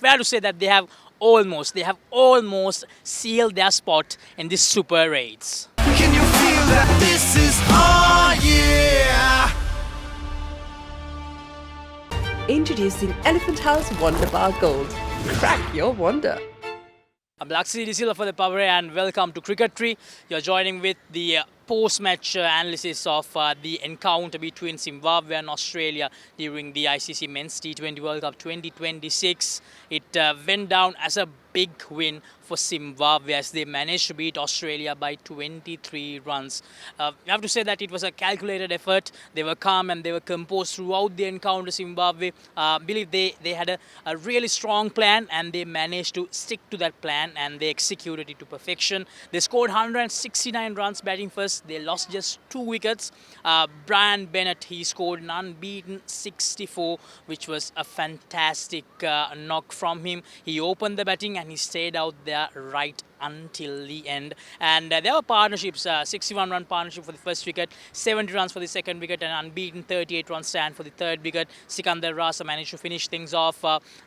fair to say that they have almost sealed their spot in this Super 8s. Can you feel that this is our year? Introducing Elephant House Wonder Bar Gold. Crack your wonder. I'm Laxi Disila for the Papare and welcome to Cricketry. You're joining with the post-match analysis of the encounter between Zimbabwe and Australia during the ICC Men's T20 World Cup 2026. It went down as a big win for Zimbabwe as they managed to beat Australia by 23 runs. You have to say that it was a calculated effort. They were calm and they were composed throughout the encounter. Zimbabwe, believe they had a really strong plan and they managed to stick to that plan and they executed it to perfection. They scored 169 runs batting first. They lost just 2 wickets. Brian Bennett, he scored an unbeaten 64, which was a fantastic knock from him. He opened the batting and he stayed out there right until the end. And there were partnerships, 61-run partnership for the first wicket, 70 runs for the second wicket, and unbeaten 38-run stand for the third wicket. Sikandar Rasa managed to finish things off.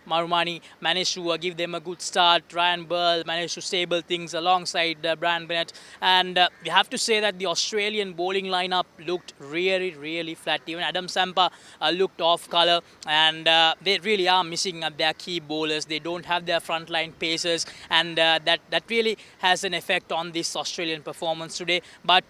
Marumani managed to give them a good start. Ryan Burl managed to stable things alongside Brian Bennett. And we have to say that the Australian bowling lineup looked really flat. Even Adam Sampa looked off colour, and they really are missing their key bowlers. They don't have their frontline pacers, and that really has an effect on this Australian performance today. But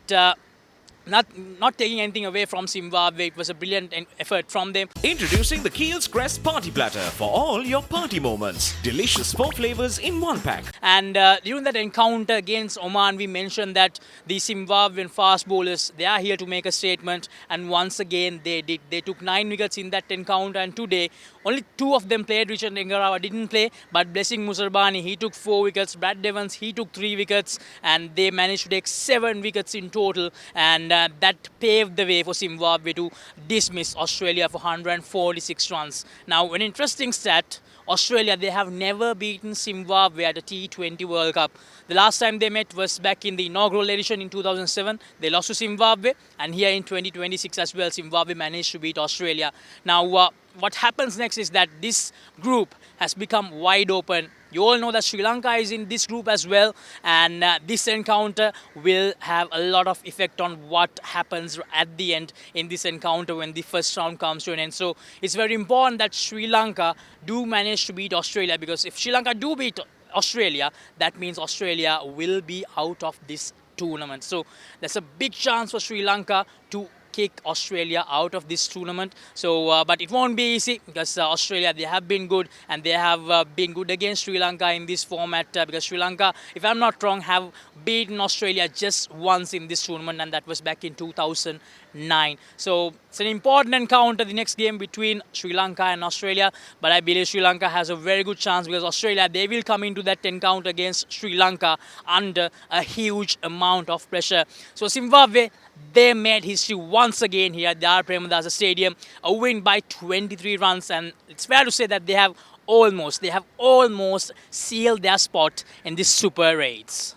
not taking anything away from Zimbabwe, it was a brilliant effort from them. Introducing the Keel's Crest Party Platter for all your party moments. Delicious 4 flavors in 1 pack. And during that encounter against Oman, we mentioned that the Zimbabwean fast bowlers, they are here to make a statement. And once again, they did. They took 9 wickets in that encounter. And today, only 2 of them played. Richard Ngarawa didn't play. But Blessing Musarbani, he took 4 wickets. Brad Devons, he took 3 wickets. And they managed to take 7 wickets in total. And that paved the way for Zimbabwe to dismiss Australia for 146 runs. Now, an interesting stat, Australia, they have never beaten Zimbabwe at a T20 World Cup. The last time they met was back in the inaugural edition in 2007. They lost to Zimbabwe, and here in 2026 as well, Zimbabwe managed to beat Australia. Now, what happens next is that this group has become wide open. You all know that Sri Lanka is in this group as well, and this encounter will have a lot of effect on what happens at the end in this encounter when the first round comes to an end. So it's very important that Sri Lanka do manage to beat Australia, because if Sri Lanka do beat Australia, that means Australia will be out of this tournament. So there's a big chance for Sri Lanka to kick Australia out of this tournament. So, but it won't be easy, because Australia, they have been good, and they have been good against Sri Lanka in this format, because Sri Lanka, if I'm not wrong, have beaten Australia just once in this tournament, and that was back in 2009. So it's an important encounter, the next game between Sri Lanka and Australia, but I believe Sri Lanka has a very good chance, because Australia, they will come into that encounter against Sri Lanka under a huge amount of pressure. So Zimbabwe, they made history once again here at the Premadasa Stadium, a win by 23 runs, and it's fair to say that they have almost sealed their spot in this Super 8s.